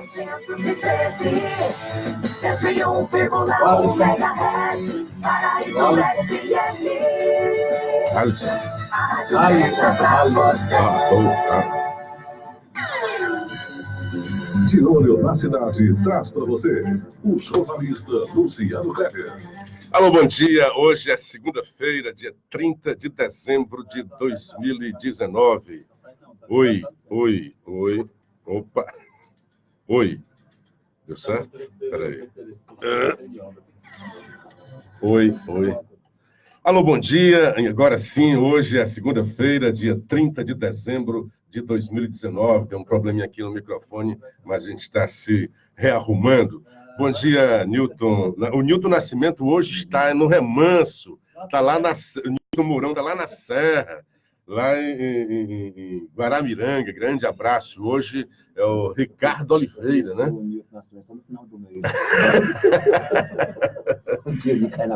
101,1 MHz, Paraíso FM. Alisson. De olho na cidade, traz para você o jornalista Luciano Kleber. Alô, bom dia. Hoje é segunda-feira, dia 30 de dezembro de 2019. Oi. Opa. Oi. Deu certo? Espera aí. Oi. Alô, bom dia. Agora sim, hoje é segunda-feira, dia 30 de dezembro de 2019. Tem um probleminha aqui no microfone, mas a gente está se rearrumando. Bom dia, Newton. O Newton Nascimento hoje está no Remanso. Está lá na... O Newton Mourão está lá na Serra, lá em Guaramiranga. Grande abraço. Hoje é o Ricardo Oliveira, né?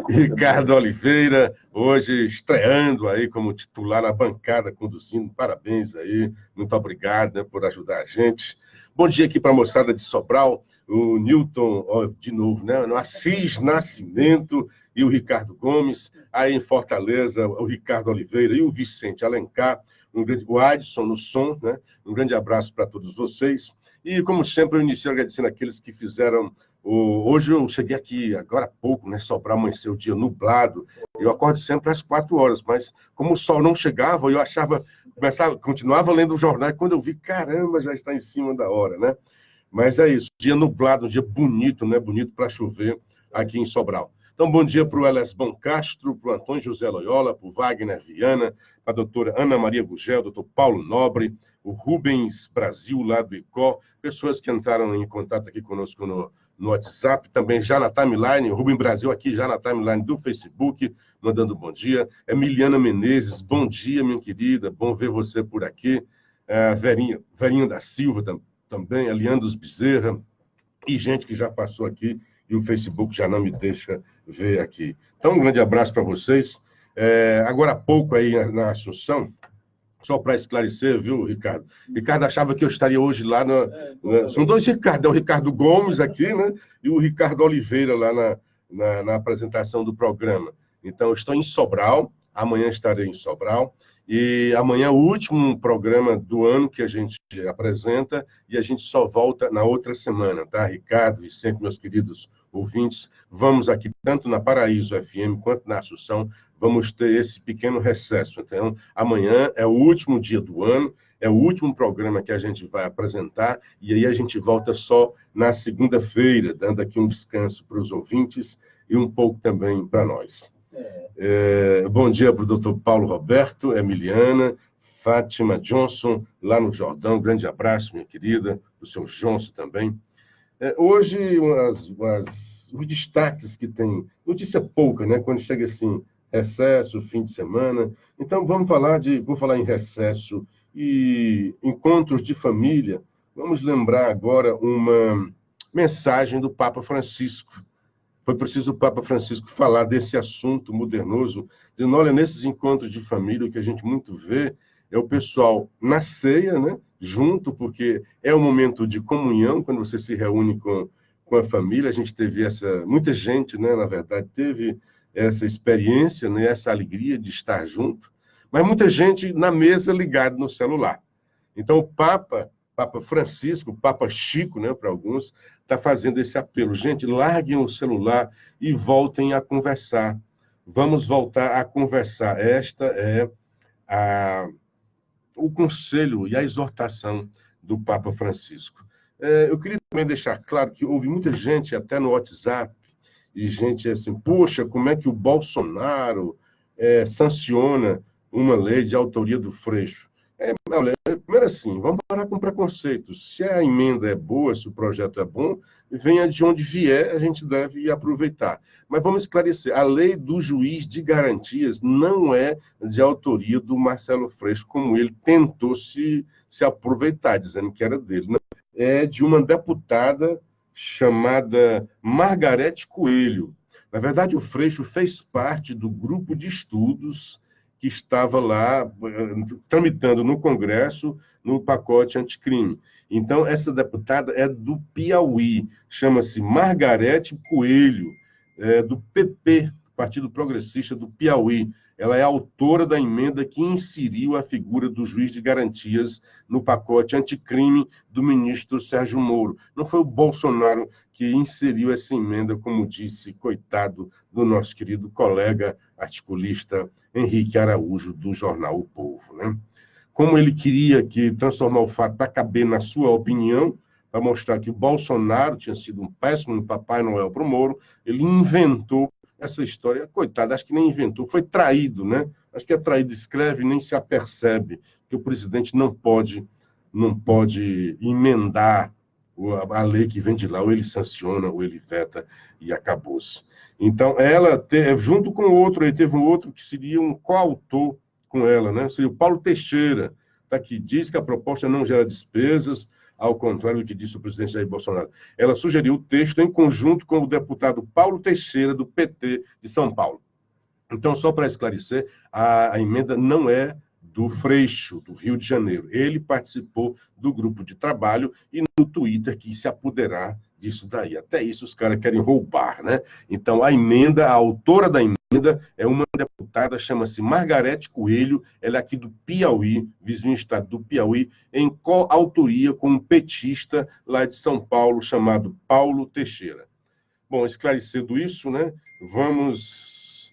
Ricardo Oliveira, hoje estreando aí como titular na bancada, conduzindo. Parabéns aí, muito obrigado, né, por ajudar a gente. Bom dia aqui para a moçada de Sobral, o Newton, de novo, né? O Assis Nascimento e o Ricardo Gomes. Aí em Fortaleza, o Ricardo Oliveira e o Vicente Alencar. O Adson no som, né? Um grande abraço para todos vocês. E, como sempre, eu inicio agradecendo aqueles que fizeram... Hoje eu cheguei aqui agora há pouco, né? Sobral, amanheceu o dia nublado. Eu acordo sempre às 4 horas, mas como o sol não chegava, eu continuava lendo o jornal, e quando eu vi, caramba, já está em cima da hora, né? Mas é isso, dia nublado, um dia bonito, né? Bonito para chover aqui em Sobral. Então, bom dia para o Elesbão Castro, para o Antônio José Loyola, para o Wagner Viana, para a doutora Ana Maria Gugel, doutor Paulo Nobre, o Rubens Brasil, lá do ICO, pessoas que entraram em contato aqui conosco no WhatsApp, também já na timeline, o Rubem Brasil aqui já na timeline do Facebook, mandando bom dia. Emiliana Menezes, bom dia, minha querida, bom ver você por aqui. Verinha da Silva também, Aliandos Bezerra, e gente que já passou aqui, e o Facebook já não me deixa ver aqui. Então, um grande abraço para vocês. Agora há pouco aí na Assunção, só para esclarecer, viu, Ricardo? Ricardo achava que eu estaria hoje lá São dois Ricardo, é o Ricardo Gomes aqui, né? E o Ricardo Oliveira lá na apresentação do programa. Então, eu estou em Sobral, amanhã estarei em Sobral, e amanhã é o último programa do ano que a gente apresenta, e a gente só volta na outra semana, tá? Ricardo, Vicente, meus queridos ouvintes, vamos aqui, tanto na Paraíso FM quanto na Assunção, vamos ter esse pequeno recesso. Então, amanhã é o último dia do ano, é o último programa que a gente vai apresentar, e aí a gente volta só na segunda-feira, dando aqui um descanso para os ouvintes e um pouco também para nós. Bom dia para o doutor Paulo Roberto, Emiliana, Fátima Johnson, lá no Jordão. Grande abraço, minha querida, o seu Johnson também. Hoje, os destaques que tem, notícia pouca, né? Quando chega assim, recesso, fim de semana. Então, vou falar em recesso e encontros de família. Vamos lembrar agora uma mensagem do Papa Francisco. Foi preciso o Papa Francisco falar desse assunto modernoso, dizendo, olha, nesses encontros de família, o que a gente muito vê é o pessoal na ceia, né, junto, porque é um momento de comunhão, quando você se reúne com a família. A gente teve muita gente, né, na verdade, teve essa experiência, né, essa alegria de estar junto, mas muita gente na mesa ligada no celular. Então, o Papa Francisco, Papa Chico, né, para alguns, está fazendo esse apelo. Gente, larguem o celular e voltem a conversar. Vamos voltar a conversar. Esta é o conselho e a exortação do Papa Francisco. Eu queria também deixar claro que houve muita gente, até no WhatsApp, e gente assim, poxa, como é que o Bolsonaro sanciona uma lei de autoria do Freixo? Olha, primeiro assim, vamos parar com preconceitos. Se a emenda é boa, se o projeto é bom, venha de onde vier, a gente deve aproveitar. Mas vamos esclarecer, a lei do juiz de garantias não é de autoria do Marcelo Freixo, como ele tentou se aproveitar, dizendo que era dele. Não, é de uma deputada chamada Margarete Coelho. Na verdade, o Freixo fez parte do grupo de estudos que estava lá tramitando no Congresso no pacote anticrime. Então, essa deputada é do Piauí, chama-se Margarete Coelho, do PP, Partido Progressista do Piauí. Ela é autora da emenda que inseriu a figura do juiz de garantias no pacote anticrime do ministro Sérgio Moro. Não foi o Bolsonaro que inseriu essa emenda, como disse, coitado do nosso querido colega articulista Henrique Araújo, do jornal O Povo, né? Como ele queria transformar o fato para caber na sua opinião, para mostrar que o Bolsonaro tinha sido um péssimo Papai Noel para o Moro, ele inventou essa história. Coitado, acho que nem inventou, foi traído, né? Acho que é traído, escreve e nem se apercebe que o presidente não pode emendar a lei que vem de lá, ou ele sanciona, ou ele veta, e acabou-se. Então, ela, junto com o outro, aí teve um outro que seria um coautor com ela, né? Seria o Paulo Teixeira, tá, que diz que a proposta não gera despesas, ao contrário do que disse o presidente Jair Bolsonaro. Ela sugeriu o texto em conjunto com o deputado Paulo Teixeira, do PT de São Paulo. Então, só para esclarecer, a emenda não é do Freixo, do Rio de Janeiro. Ele participou do grupo de trabalho e no Twitter quis se apoderar disso daí. Até isso os caras querem roubar, né? Então, a autora da emenda é uma deputada, chama-se Margarete Coelho, ela é aqui do Piauí, vizinho estado do Piauí, em coautoria com um petista lá de São Paulo, chamado Paulo Teixeira. Bom, esclarecido isso, né? Vamos...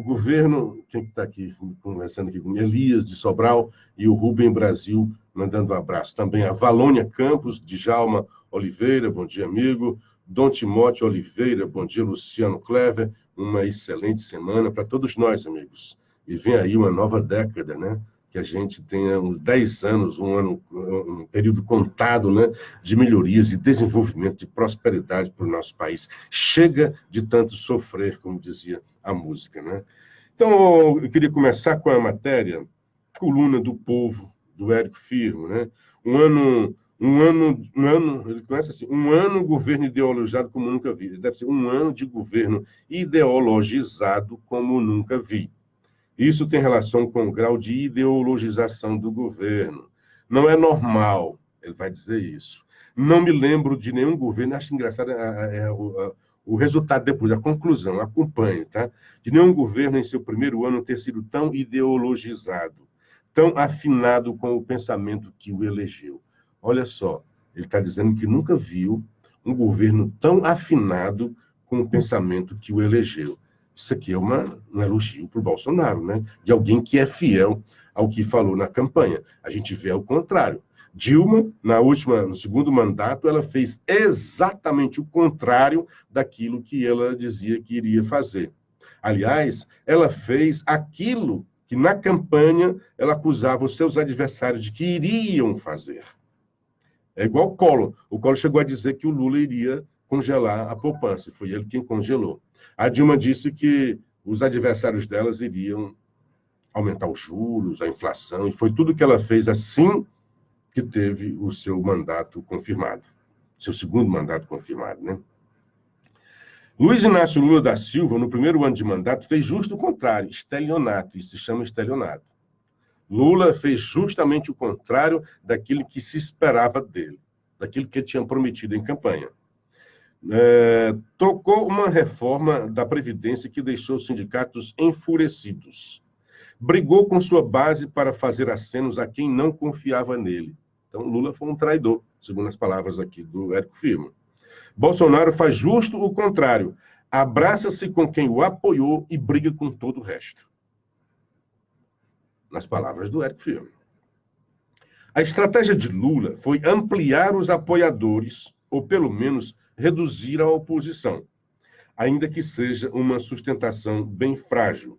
governo... Quem está aqui conversando aqui com Elias de Sobral e o Rubem Brasil, mandando um abraço. Também a Valônia Campos, Djalma Oliveira, bom dia, amigo. Dom Timóteo Oliveira, bom dia, Luciano Clever. Uma excelente semana para todos nós, amigos. E vem aí uma nova década, né? Que a gente tenha uns 10 anos, um período contado, né, de melhorias, de desenvolvimento, de prosperidade para o nosso país. Chega de tanto sofrer, como dizia a música, né? Então, eu queria começar com a matéria, Coluna do Povo, do Érico Firmo, né? Ele começa assim, um ano governo ideologizado como nunca vi. Deve ser um ano de governo ideologizado como nunca vi. Isso tem relação com o grau de ideologização do governo. Não é normal, ele vai dizer isso. Não me lembro de nenhum governo, acho engraçado o resultado depois, a conclusão, acompanhe, tá? De nenhum governo em seu primeiro ano ter sido tão ideologizado, tão afinado com o pensamento que o elegeu. Olha só, ele está dizendo que nunca viu um governo tão afinado com o pensamento que o elegeu. Isso aqui é um elogio para o Bolsonaro, né? De alguém que é fiel ao que falou na campanha. A gente vê ao contrário. Dilma, no segundo mandato, ela fez exatamente o contrário daquilo que ela dizia que iria fazer. Aliás, ela fez aquilo que na campanha ela acusava os seus adversários de que iriam fazer. É igual o Collor. O Collor chegou a dizer que o Lula iria congelar a poupança. Foi ele quem congelou. A Dilma disse que os adversários delas iriam aumentar os juros, a inflação, e foi tudo que ela fez assim que teve o seu mandato confirmado. Seu segundo mandato confirmado, né? Luiz Inácio Lula da Silva, no primeiro ano de mandato, fez justo o contrário, estelionato, isso se chama estelionato. Lula fez justamente o contrário daquilo que se esperava dele, daquilo que ele tinha prometido em campanha. Tocou uma reforma da Previdência que deixou os sindicatos enfurecidos. Brigou com sua base para fazer acenos a quem não confiava nele. Então, Lula foi um traidor, segundo as palavras aqui do Érico Firmo. Bolsonaro faz justo o contrário. Abraça-se com quem o apoiou e briga com todo o resto. Nas palavras do Érico Firmo. A estratégia de Lula foi ampliar os apoiadores, ou pelo menos reduzir a oposição, ainda que seja uma sustentação bem frágil.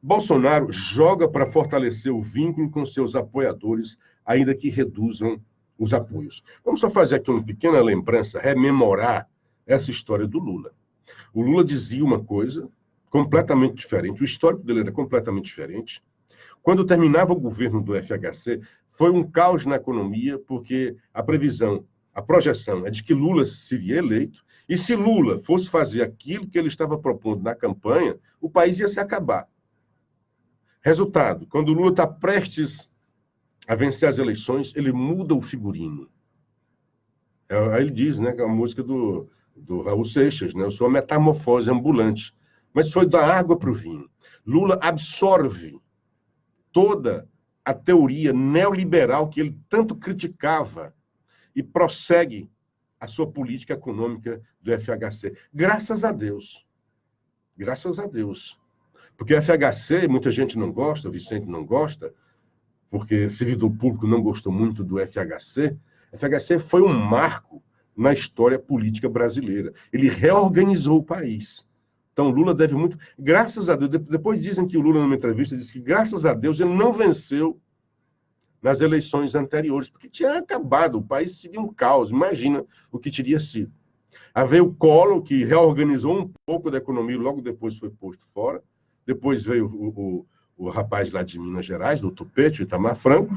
Bolsonaro joga para fortalecer o vínculo com seus apoiadores, ainda que reduzam os apoios. Vamos só fazer aqui uma pequena lembrança, rememorar essa história do Lula. O Lula dizia uma coisa completamente diferente, o histórico dele era completamente diferente. Quando terminava o governo do FHC, foi um caos na economia, porque a previsão, a projeção é de que Lula seria eleito, e se Lula fosse fazer aquilo que ele estava propondo na campanha, o país ia se acabar. Resultado, quando o Lula está prestes a vencer as eleições, ele muda o figurino. Aí ele diz, né, que é a música do Raul Seixas, né? Eu sou uma metamorfose ambulante. Mas foi da água para o vinho. Lula absorve toda a teoria neoliberal que ele tanto criticava e prossegue a sua política econômica do FHC. Graças a Deus. Graças a Deus. Porque o FHC, muita gente não gosta, o Vicente não gosta, porque servidor público não gostou muito do FHC. O FHC foi um marco na história política brasileira. Ele reorganizou o país. Então, Lula deve muito... Graças a Deus, depois dizem que o Lula, numa entrevista, disse que, graças a Deus, ele não venceu nas eleições anteriores, porque tinha acabado, o país seria um caos. Imagina o que teria sido. Aí veio o Collor, que reorganizou um pouco da economia, logo depois foi posto fora. Depois veio o rapaz lá de Minas Gerais, do Tupete, o Itamar Franco.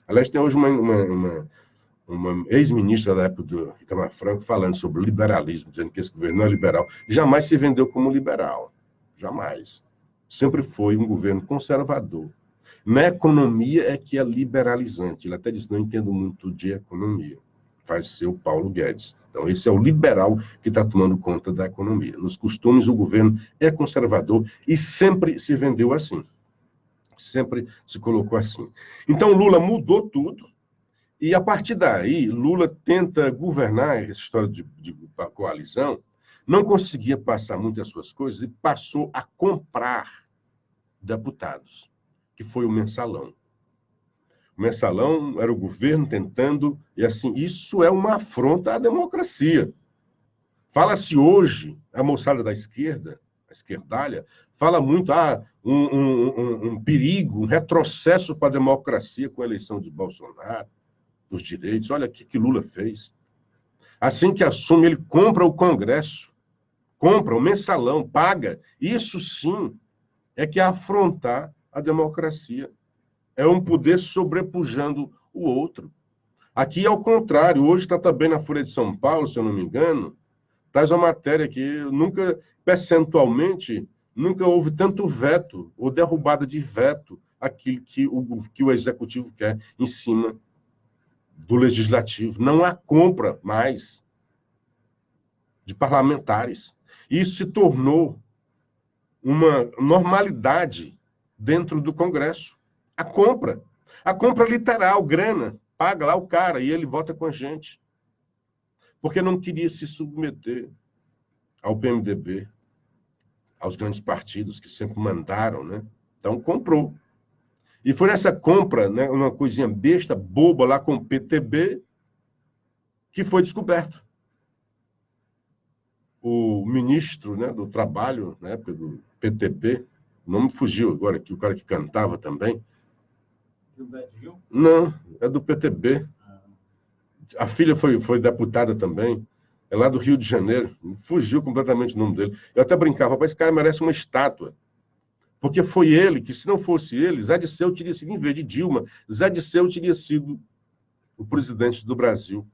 Aliás, tem hoje uma ex-ministra da época do Itamar Franco falando sobre liberalismo, dizendo que esse governo não é liberal. Jamais se vendeu como liberal. Jamais. Sempre foi um governo conservador. Na economia é que é liberalizante. Ele até disse, não entendo muito de economia. Vai ser o Paulo Guedes. Então, esse é o liberal que está tomando conta da economia. Nos costumes, o governo é conservador e sempre se vendeu assim. Sempre se colocou assim. Então, Lula mudou tudo e, a partir daí, Lula tenta governar essa história de coalizão, não conseguia passar muitas suas coisas e passou a comprar deputados, que foi o Mensalão. O Mensalão era o governo tentando, e assim, isso é uma afronta à democracia. Fala-se hoje, a moçada da esquerda, a esquerdalha, fala muito, um perigo, um retrocesso para a democracia com a eleição de Bolsonaro, dos direitos. Olha o que Lula fez. Assim que assume, ele compra o Congresso, compra o Mensalão, paga. Isso sim é que é afrontar a democracia. É um poder sobrepujando o outro. Aqui é o contrário. Hoje está também na Folha de São Paulo, se eu não me engano, traz uma matéria que nunca, percentualmente, nunca houve tanto veto ou derrubada de veto aquilo que o executivo quer em cima do legislativo. Não há compra mais de parlamentares. Isso se tornou uma normalidade dentro do Congresso. A compra literal, grana, paga lá o cara e ele vota com a gente. Porque não queria se submeter ao PMDB, aos grandes partidos que sempre mandaram, né? Então, comprou. E foi nessa compra, né, uma coisinha besta, boba lá com o PTB, que foi descoberto. O ministro, né, do Trabalho, na época do PTB, o nome fugiu agora aqui, o cara que cantava também. Gilberto Gil? Não, é do PTB. A filha foi deputada também. É lá do Rio de Janeiro. Fugiu completamente o nome dele. Eu até brincava, mas esse cara merece uma estátua. Porque foi ele, que se não fosse ele, Zé Disseu teria sido, em vez de Dilma, Zé Disseu teria sido o presidente do Brasil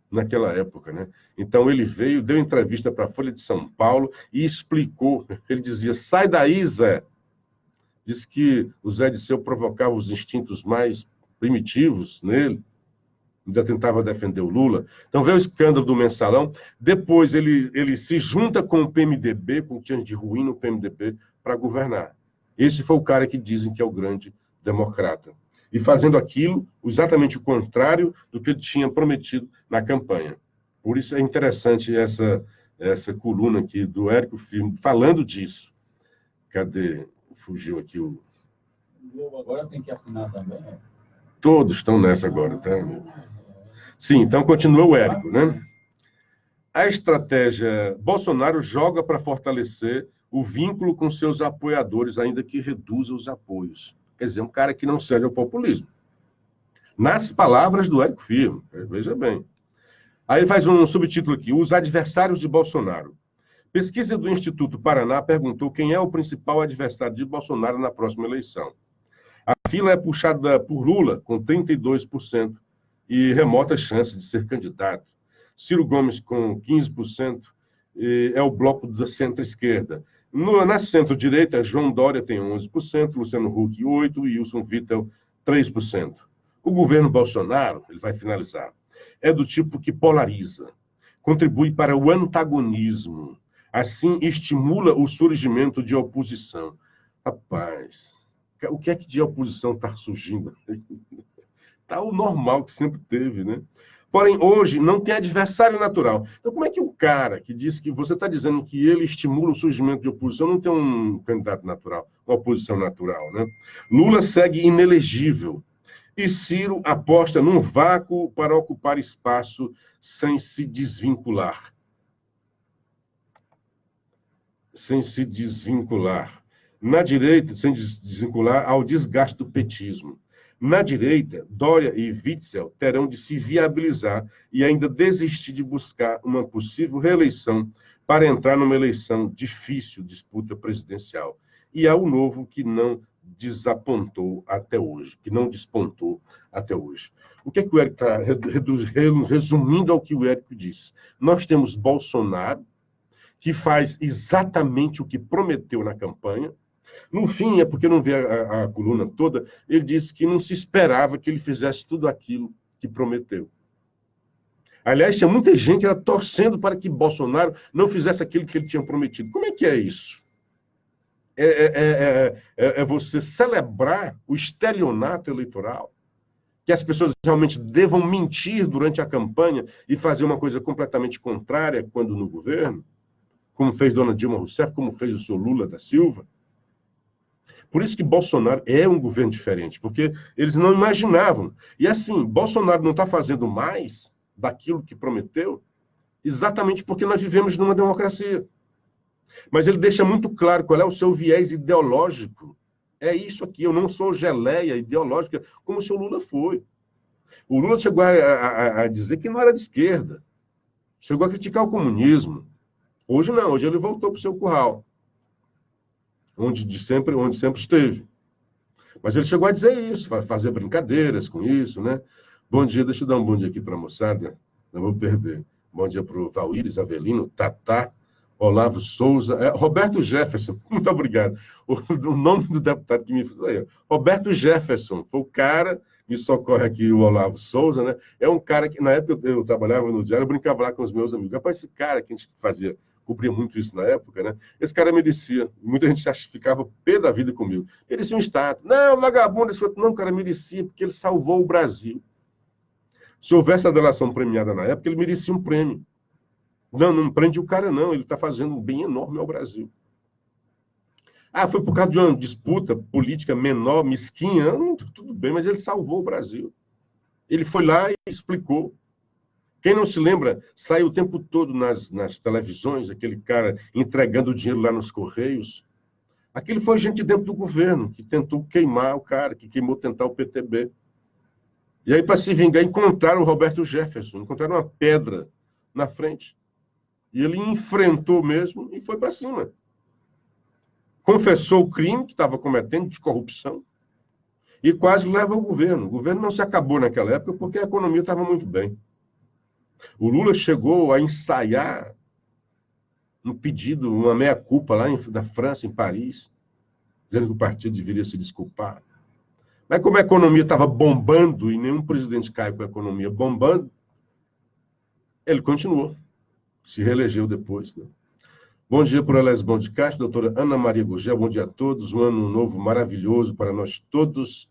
naquela época, né? Então ele veio, deu entrevista para a Folha de São Paulo e explicou. Ele dizia, sai daí, Zé. Diz que o Zé Disseu provocava os instintos mais primitivos nele. Ainda tentava defender o Lula. Então veio o escândalo do Mensalão. Depois ele se junta com o PMDB, com o que tinha de ruim no PMDB, para governar. Esse foi o cara que dizem que é o grande democrata. E fazendo aquilo, exatamente o contrário do que ele tinha prometido na campanha. Por isso é interessante essa coluna aqui do Érico Firmo, falando disso. Cadê? Fugiu aqui o... Globo agora tem que assinar também, né? Todos estão nessa agora, tá? Sim, então continua o Érico, né? A estratégia Bolsonaro joga para fortalecer o vínculo com seus apoiadores, ainda que reduza os apoios. Quer dizer, um cara que não cede ao populismo. Nas palavras do Érico Firmo, veja bem. Aí faz um subtítulo aqui, os adversários de Bolsonaro. Pesquisa do Instituto Paraná perguntou quem é o principal adversário de Bolsonaro na próxima eleição. A fila é puxada por Lula, com 32%, e remota chance de ser candidato. Ciro Gomes, com 15%, é o bloco da centro-esquerda. Na centro-direita, João Dória tem 11%, Luciano Huck 8% e Wilson Witzel 3%. O governo Bolsonaro, ele vai finalizar, é do tipo que polariza, contribui para o antagonismo, assim estimula o surgimento de oposição. Rapaz, o que é que de oposição está surgindo? Está o normal que sempre teve, né? Porém, hoje não tem adversário natural. Então, como é que o cara que diz que você está dizendo que ele estimula o surgimento de oposição não tem um candidato natural, uma oposição natural, né? Lula segue inelegível e Ciro aposta num vácuo para ocupar espaço sem se desvincular. Sem se desvincular. Na direita, sem desvincular ao desgaste do petismo. Na direita, Dória e Witzel terão de se viabilizar e ainda desistir de buscar uma possível reeleição para entrar numa eleição difícil, disputa presidencial. E há o novo que não desapontou até hoje, que não despontou até hoje. O que é que o Érico está resumindo ao que o Érico disse? Nós temos Bolsonaro, que faz exatamente o que prometeu na campanha. No fim, é porque não vê a coluna toda, ele disse que não se esperava que ele fizesse tudo aquilo que prometeu. Aliás, tinha muita gente torcendo para que Bolsonaro não fizesse aquilo que ele tinha prometido. Como é que é isso? É você celebrar o estelionato eleitoral, que as pessoas realmente devam mentir durante a campanha e fazer uma coisa completamente contrária quando no governo, como fez Dona Dilma Rousseff, como fez o senhor Lula da Silva. Por isso que Bolsonaro é um governo diferente, porque eles não imaginavam. E assim, Bolsonaro não está fazendo mais daquilo que prometeu, exatamente porque nós vivemos numa democracia. Mas ele deixa muito claro qual é o seu viés ideológico. É isso aqui, eu não sou geleia ideológica, como o senhor Lula foi. O Lula chegou a dizer que não era de esquerda. Chegou a criticar o comunismo. Hoje não, hoje ele voltou para o seu curral. Onde sempre esteve. Mas ele chegou a dizer isso, fazer brincadeiras com isso, né? Bom dia, deixa eu dar um bom dia aqui para a moçada, não vou perder. Bom dia para o Valíris Avelino, Tatá, Olavo Souza, Roberto Jefferson, muito obrigado. O nome do deputado que me fez aí, Roberto Jefferson, foi o cara, me socorre aqui o Olavo Souza, né? É um cara que, na época eu trabalhava no diário, eu brincava lá com os meus amigos. Rapaz, esse cara que a gente cobria muito isso na época, né? Esse cara merecia. Muita gente ficava pé da vida comigo. Merecia um status. Não, vagabundo, esse outro. Não, cara, merecia, porque ele salvou o Brasil. Se houvesse a delação premiada na época, ele merecia um prêmio. Não prende o cara, não. Ele está fazendo um bem enorme ao Brasil. Ah, foi por causa de uma disputa política menor, mesquinha. Não, tudo bem, mas ele salvou o Brasil. Ele foi lá e explicou. Quem não se lembra, saiu o tempo todo nas televisões, aquele cara entregando o dinheiro lá nos Correios. Aquele foi gente dentro do governo, que tentou queimar o cara, que queimou tentar o PTB. E aí, para se vingar, encontraram o Roberto Jefferson, encontraram uma pedra na frente. E ele enfrentou mesmo e foi para cima. Confessou o crime que estava cometendo de corrupção e quase leva ao governo. O governo não se acabou naquela época porque a economia estava muito bem. O Lula chegou a ensaiar um pedido, uma meia-culpa lá na França, em Paris, dizendo que o partido deveria se desculpar. Mas como a economia estava bombando e nenhum presidente cai com a economia bombando, ele continuou. Se reelegeu depois. Né? Bom dia para o Lesbão de Castro, doutora Ana Maria Gurgel, bom dia a todos, um ano novo maravilhoso para nós todos.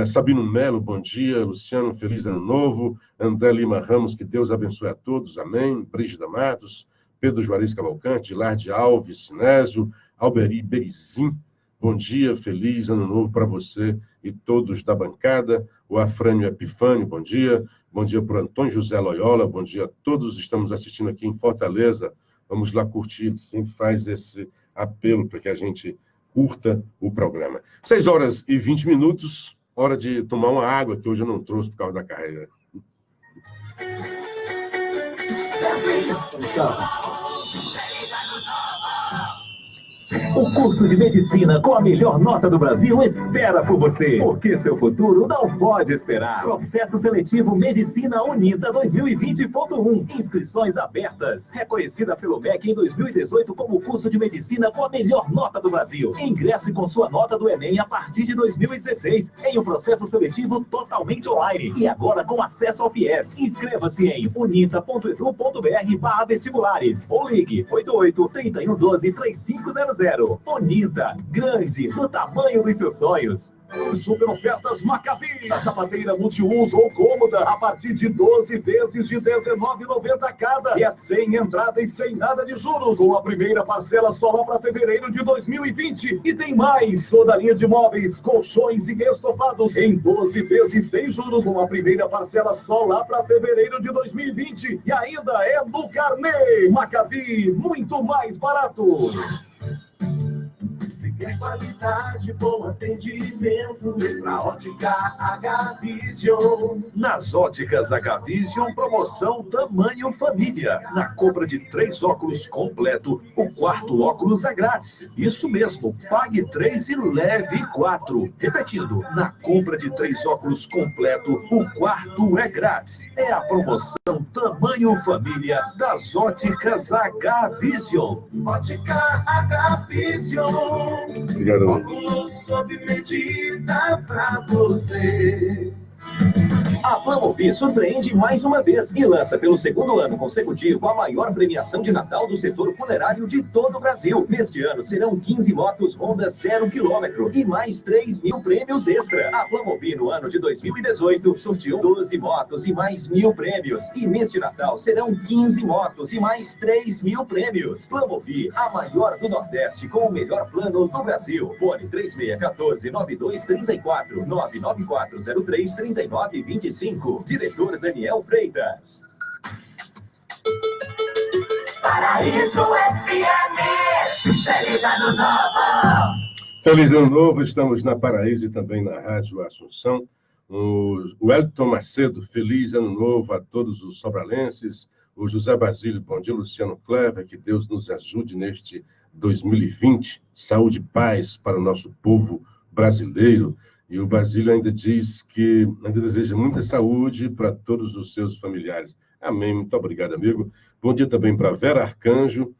Sabino Melo, bom dia. Luciano, feliz ano novo. André Lima Ramos, que Deus abençoe a todos. Amém. Brígida Matos, Pedro Juarez Cavalcante, Larde Alves, Sinésio, Alberi Berizim. Bom dia, feliz ano novo para você e todos da bancada. O Afrânio Epifânio, bom dia. Bom dia para o Antônio José Loyola, bom dia a todos. Estamos assistindo aqui em Fortaleza. Vamos lá curtir, sempre faz esse apelo para que a gente curta o programa. 6h20, hora de tomar uma água, que hoje eu não trouxe por causa da carreira. O curso de medicina com a melhor nota do Brasil espera por você, porque seu futuro não pode esperar. Processo seletivo Medicina Unida 2020.1. Inscrições abertas. Reconhecida pelo MEC em 2018 como curso de medicina com a melhor nota do Brasil. Ingresse com sua nota do Enem a partir de 2016 em um processo seletivo totalmente online e agora com acesso ao FIES. Inscreva-se em unita.edu.br/vestibulares ou ligue 88 3112 3500. Unida, grande, do tamanho dos seus sonhos. Super ofertas Maccabi. A sapateira multiuso ou cômoda a partir de 12 vezes de R$19,90 cada. E é sem entrada e sem nada de juros. Com a primeira parcela só lá para fevereiro de 2020. E tem mais. Toda a linha de móveis, colchões e estofados em 12 vezes sem juros. Com a primeira parcela só lá para fevereiro de 2020. E ainda é no carnê. Maccabi, muito mais barato. É qualidade, bom atendimento, pra Ótica H-Vision. Nas Óticas H-Vision, promoção tamanho família. Na compra de 3 óculos completo, o 4º óculos é grátis. Isso mesmo, pague 3 e leve 4. Repetindo, na compra de 3 óculos completo, o 4º é grátis. É a promoção tamanho família das Óticas H-Vision. Ótica H-Vision. Obrigado. Óculos sob medida pra você. A Plamobi surpreende mais uma vez e lança pelo 2º ano consecutivo a maior premiação de Natal do setor funerário de todo o Brasil. Neste ano serão 15 motos Honda 0 km e mais 3 mil prêmios extra. A Plamobi no ano de 2018 sorteou 12 motos e mais 1.000 prêmios. E neste Natal serão 15 motos e mais 3 mil prêmios. Plamobi, a maior do Nordeste com o melhor plano do Brasil. Fone 3614-9234, 99403-3925. Diretor Daniel Freitas. Paraíso FM, feliz ano novo! Feliz ano novo, estamos na Paraíso e também na Rádio Assunção. O Elton Macedo, feliz ano novo a todos os sobralenses. O José Basílio, bom dia, Luciano Clever, que Deus nos ajude neste 2020. Saúde e paz para o nosso povo brasileiro. E o Basílio ainda diz que ainda deseja muita saúde para todos os seus familiares. Amém. Muito obrigado, amigo. Bom dia também para Vera Arcanjo.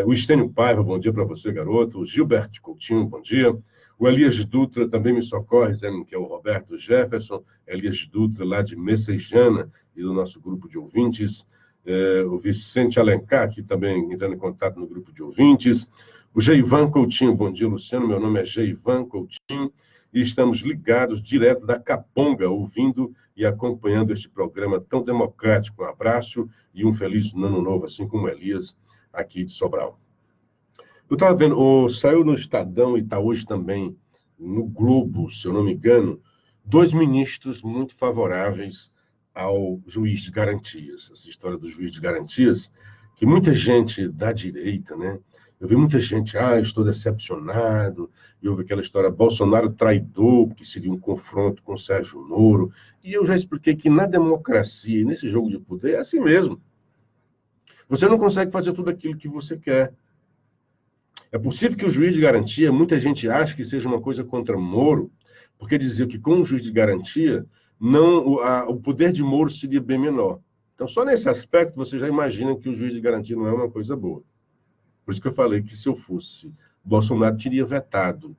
O Estênio Paiva, bom dia para você, garoto. O Gilberto Coutinho, bom dia. O Elias Dutra também me socorre, dizendo que é o Roberto Jefferson. Elias Dutra, lá de Messejana, e do nosso grupo de ouvintes. O Vicente Alencar, que também entrando em contato no grupo de ouvintes. O Geivan Coutinho, bom dia, Luciano. Meu nome é Geivan Coutinho. E estamos ligados direto da Caponga, ouvindo e acompanhando este programa tão democrático. Um abraço e um feliz ano novo, assim como Elias, aqui de Sobral. Eu estava vendo, saiu no Estadão e está hoje também no Globo, se eu não me engano, 2 ministros muito favoráveis ao juiz de garantias. Essa história do juiz de garantias, que muita gente da direita, né? Eu vi muita gente, estou decepcionado, e houve aquela história, Bolsonaro traidor, que seria um confronto com Sérgio Moro, e eu já expliquei que na democracia, nesse jogo de poder, é assim mesmo. Você não consegue fazer tudo aquilo que você quer. É possível que o juiz de garantia, muita gente acha que seja uma coisa contra Moro, porque dizia que com o juiz de garantia, o poder de Moro seria bem menor. Então, só nesse aspecto, você já imagina que o juiz de garantia não é uma coisa boa. Por isso que eu falei que se eu fosse Bolsonaro, teria vetado.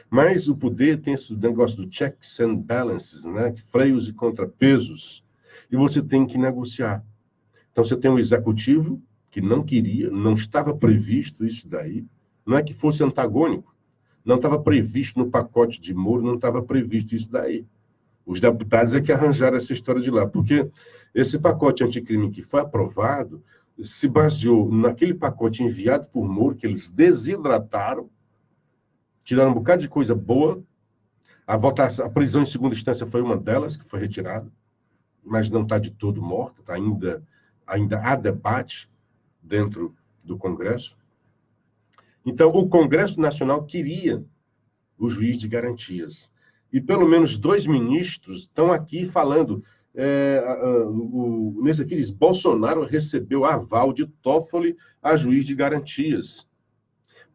Mas o poder tem esse negócio do checks and balances, né? Freios e contrapesos, e você tem que negociar. Então você tem um executivo que não queria, não estava previsto isso daí, não é que fosse antagônico, não estava previsto no pacote de Moro, não estava previsto isso daí. Os deputados é que arranjaram essa história de lá, porque esse pacote anticrime que foi aprovado se baseou naquele pacote enviado por Moro, que eles desidrataram, tiraram um bocado de coisa boa. A prisão em segunda instância foi uma delas, que foi retirada, mas não está de todo morta, tá? Ainda há debate dentro do Congresso. Então, o Congresso Nacional queria o juiz de garantias. E pelo menos 2 ministros estão aqui falando... nesse aqui diz, Bolsonaro recebeu aval de Toffoli a juiz de garantias.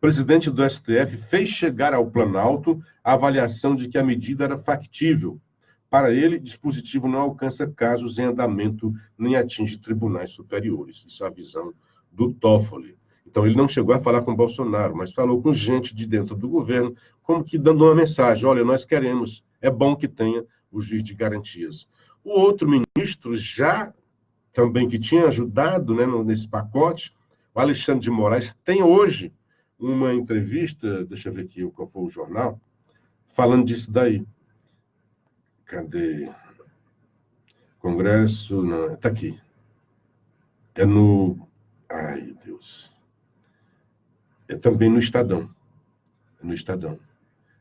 presidente do STF fez chegar ao Planalto a avaliação de que a medida era factível. Para ele, dispositivo não alcança casos em andamento nem atinge tribunais superiores. Isso é a visão do Toffoli. Então, ele não chegou a falar com Bolsonaro, mas falou com gente de dentro do governo, como que dando uma mensagem: olha, nós queremos, é bom que tenha o juiz de garantias. O outro ministro, já também que tinha ajudado, né, nesse pacote, o Alexandre de Moraes, tem hoje uma entrevista, deixa eu ver aqui qual foi o jornal, falando disso daí. Cadê? Congresso, não, está aqui. É no... Ai, Deus. É também no Estadão. É no Estadão.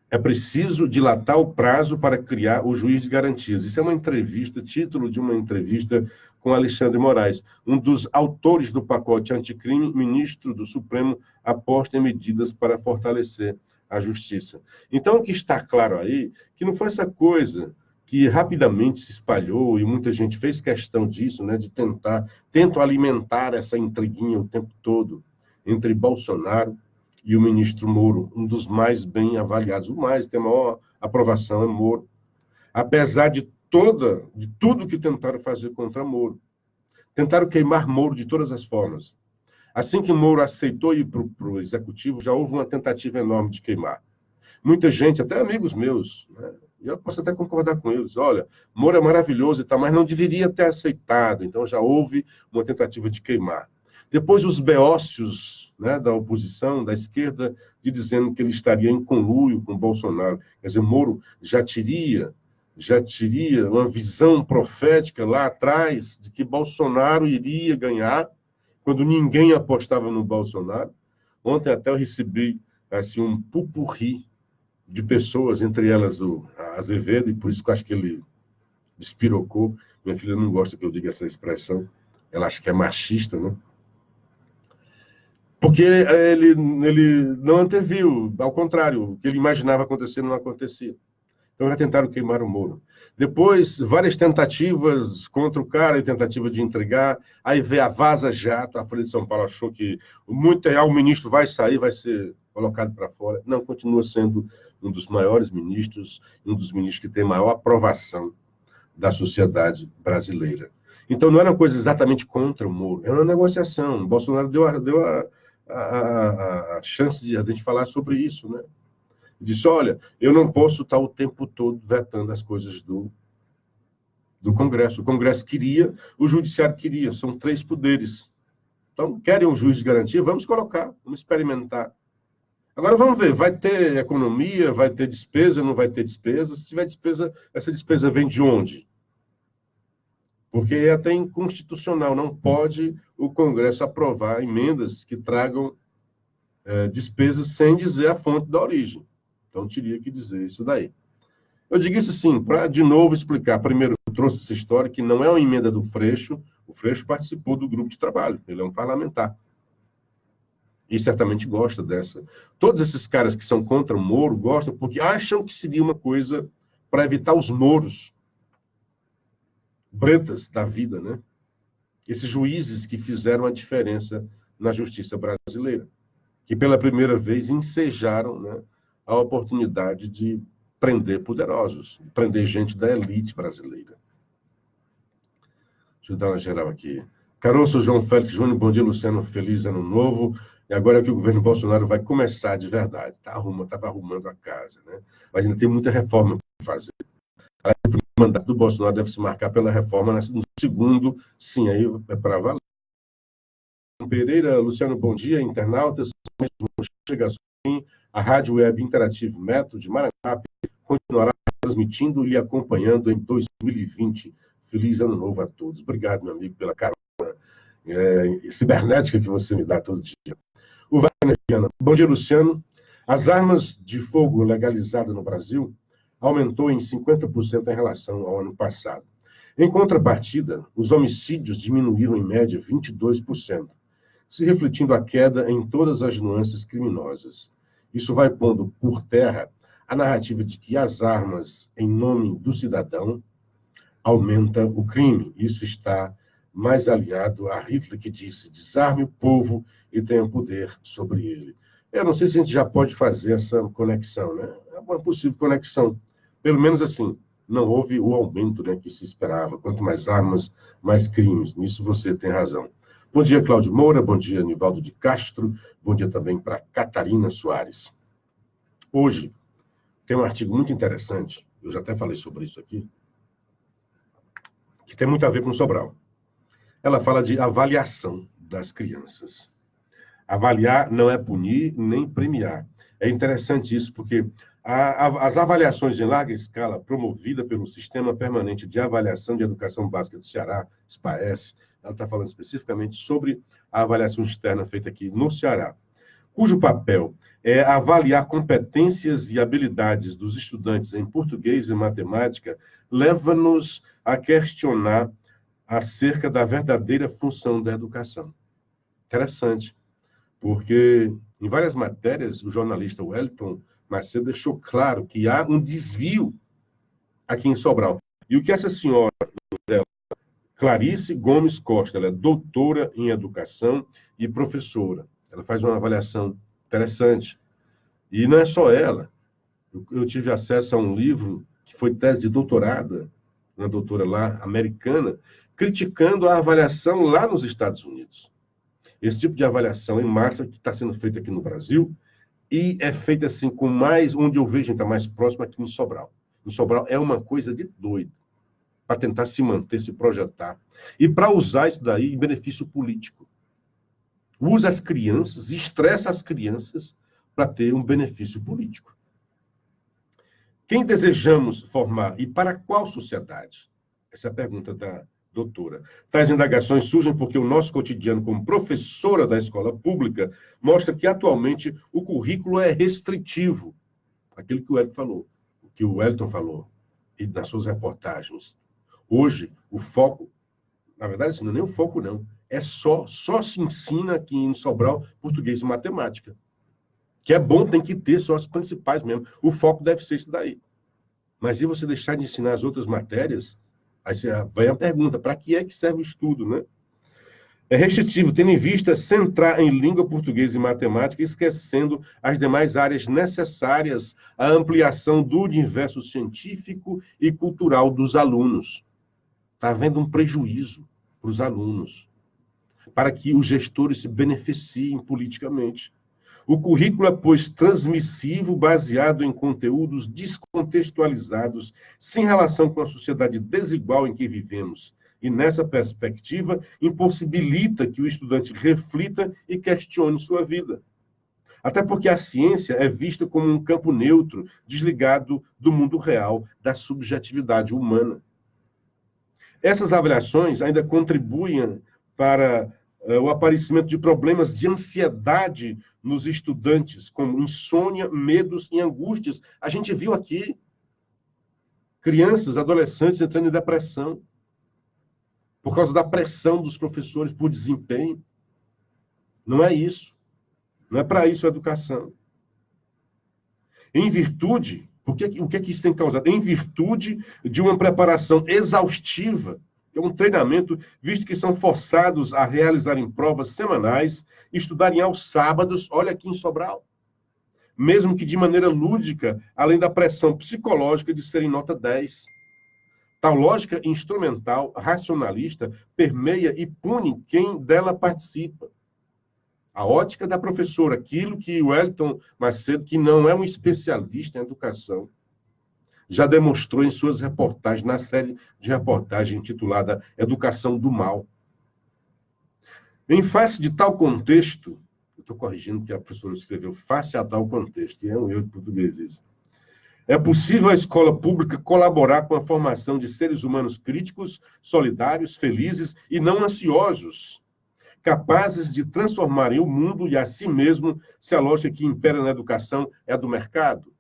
É preciso dilatar o prazo para criar o juiz de garantias. Isso é uma entrevista, título de uma entrevista com Alexandre Moraes, um dos autores do pacote anticrime, ministro do Supremo, aposta em medidas para fortalecer a justiça. Então, o que está claro aí, que não foi essa coisa que rapidamente se espalhou, e muita gente fez questão disso, né, de tentam alimentar essa intriguinha o tempo todo entre Bolsonaro e o ministro Moro, um dos mais bem avaliados, o mais, tem a maior aprovação é Moro. Apesar de tudo que tentaram fazer contra Moro. Tentaram queimar Moro de todas as formas. Assim que Moro aceitou ir para o executivo, já houve uma tentativa enorme de queimar. Muita gente, até amigos meus, né, e eu posso até concordar com eles, olha, Moro é maravilhoso e tal, mas não deveria ter aceitado, então já houve uma tentativa de queimar. Depois os beócios, né, da oposição, da esquerda, dizendo que ele estaria em conluio com Bolsonaro. Quer dizer, Moro já teria uma visão profética lá atrás de que Bolsonaro iria ganhar, quando ninguém apostava no Bolsonaro. Ontem até eu recebi assim, um pupurri de pessoas, entre elas o Azevedo, e por isso que eu acho que ele despirocou. Minha filha não gosta que eu diga essa expressão, ela acha que é machista, né? Porque ele não anteviu, ao contrário, o que ele imaginava acontecer não acontecia. Então, já tentaram queimar o Moro. Depois, várias tentativas contra o cara, e tentativa de entregar. Aí veio a Vaza Jato, a Folha de São Paulo achou que o ministro vai sair, vai ser colocado para fora. Não, continua sendo um dos maiores ministros, um dos ministros que tem maior aprovação da sociedade brasileira. Então, não era uma coisa exatamente contra o Moro, era uma negociação. O Bolsonaro deu a chance de a gente falar sobre isso, né? Disse, olha, eu não posso estar o tempo todo vetando as coisas do Congresso. O Congresso queria, o Judiciário queria, são 3 poderes. Então, querem um juiz de garantia? Vamos colocar, vamos experimentar. Agora vamos ver, vai ter economia, vai ter despesa, não vai ter despesa? Se tiver despesa, essa despesa vem de onde? Porque é até inconstitucional, não pode o Congresso aprovar emendas que tragam despesas sem dizer a fonte da origem. Então, teria que dizer isso daí. Eu digo isso assim, para de novo explicar. Primeiro, eu trouxe essa história que não é uma emenda do Freixo. O Freixo participou do grupo de trabalho. Ele é um parlamentar. E certamente gosta dessa. Todos esses caras que são contra o Moro gostam porque acham que seria uma coisa para evitar os Moros. Bretas da vida, né? Esses juízes que fizeram a diferença na justiça brasileira. Que pela primeira vez ensejaram, né, a oportunidade de prender poderosos, prender gente da elite brasileira. Deixa eu dar uma geral aqui. Caroço, João Félix Júnior, bom dia, Luciano, feliz ano novo. E agora é que o governo Bolsonaro vai começar de verdade. Estava arrumando a casa, né? Mas ainda tem muita reforma para fazer. O mandato do Bolsonaro deve se marcar pela reforma no segundo, sim, aí é para valer. Pereira, Luciano, bom dia, internautas. Chega assim, a Rádio Web Interative Metro de Maranhão continuará transmitindo e acompanhando em 2020. Feliz ano novo a todos. Obrigado, meu amigo, pela carona cibernética que você me dá todo dia. O Wagner Viana. Bom dia, Luciano. As armas de fogo legalizadas no Brasil aumentou em 50% em relação ao ano passado. Em contrapartida, os homicídios diminuíram em média 22%, se refletindo a queda em todas as nuances criminosas. Isso vai pondo por terra a narrativa de que as armas em nome do cidadão aumenta o crime. Isso está mais alinhado a Hitler, que disse: desarme o povo e tenha poder sobre ele. Eu não sei se a gente já pode fazer essa conexão, né? É uma possível conexão. Pelo menos assim, não houve o aumento, né, que se esperava. Quanto mais armas, mais crimes. Nisso você tem razão. Bom dia, Cláudio Moura. Bom dia, Nivaldo de Castro. Bom dia também para Catarina Soares. Hoje tem um artigo muito interessante, eu já até falei sobre isso aqui, que tem muito a ver com Sobral. Ela fala de avaliação das crianças. Avaliar não é punir nem premiar. É interessante isso, porque as avaliações em larga escala, promovida pelo Sistema Permanente de Avaliação de Educação Básica do Ceará, SPAES, ela está falando especificamente sobre a avaliação externa feita aqui no Ceará, cujo papel é avaliar competências e habilidades dos estudantes em português e matemática, leva-nos a questionar acerca da verdadeira função da educação. Interessante, porque em várias matérias o jornalista Wellington Macedo deixou claro que há um desvio aqui em Sobral. E o que essa senhora, Clarice Gomes Costa, ela é doutora em educação e professora. Ela faz uma avaliação interessante. E não é só ela. Eu tive acesso a um livro que foi tese de doutorada, uma doutora lá, americana, criticando a avaliação lá nos Estados Unidos. Esse tipo de avaliação em massa que está sendo feita aqui no Brasil e é feita assim com mais, onde eu vejo está mais próximo aqui em Sobral. Em Sobral é uma coisa de doido para tentar se manter, se projetar e para usar isso daí em benefício político. Usa as crianças, estressa as crianças para ter um benefício político. Quem desejamos formar e para qual sociedade? Essa é a pergunta da doutora. Tais indagações surgem porque o nosso cotidiano como professora da escola pública mostra que atualmente o currículo é restritivo. Aquilo que o Wellington falou, e nas suas reportagens. Hoje, o foco, na verdade, não é nem o foco, não. É só se ensina aqui em Sobral português e matemática. Que é bom, tem que ter só as principais mesmo. O foco deve ser isso daí. Mas se você deixar de ensinar as outras matérias, aí vem a pergunta, para que é que serve o estudo, né? É restritivo, tendo em vista centrar em língua portuguesa e matemática, esquecendo as demais áreas necessárias à ampliação do universo científico e cultural dos alunos. Está havendo um prejuízo para os alunos, para que os gestores se beneficiem politicamente. O currículo é, pois, transmissivo, baseado em conteúdos descontextualizados, sem relação com a sociedade desigual em que vivemos. E, nessa perspectiva, impossibilita que o estudante reflita e questione sua vida. Até porque a ciência é vista como um campo neutro, desligado do mundo real, da subjetividade humana. Essas avaliações ainda contribuem para o aparecimento de problemas de ansiedade nos estudantes, como insônia, medos e angústias. A gente viu aqui crianças, adolescentes entrando em depressão por causa da pressão dos professores por desempenho. Não é isso. Não é para isso a educação. Em virtude, o que é que isso tem causado? Em virtude de uma preparação exaustiva, é um treinamento, visto que são forçados a realizarem provas semanais, estudarem aos sábados, olha aqui em Sobral, mesmo que de maneira lúdica, além da pressão psicológica de serem nota 10. Tal lógica instrumental, racionalista, permeia e pune quem dela participa. A ótica da professora, aquilo que o Wellington Macedo, que não é um especialista em educação, já demonstrou em suas reportagens, na série de reportagem intitulada Educação do Mal. Em face de tal contexto, eu estou corrigindo que a professora escreveu face a tal contexto, que é um erro de português isso. É possível a escola pública colaborar com a formação de seres humanos críticos, solidários, felizes e não ansiosos, capazes de transformarem o mundo e a si mesmo, se a lógica que impera na educação é a do mercado.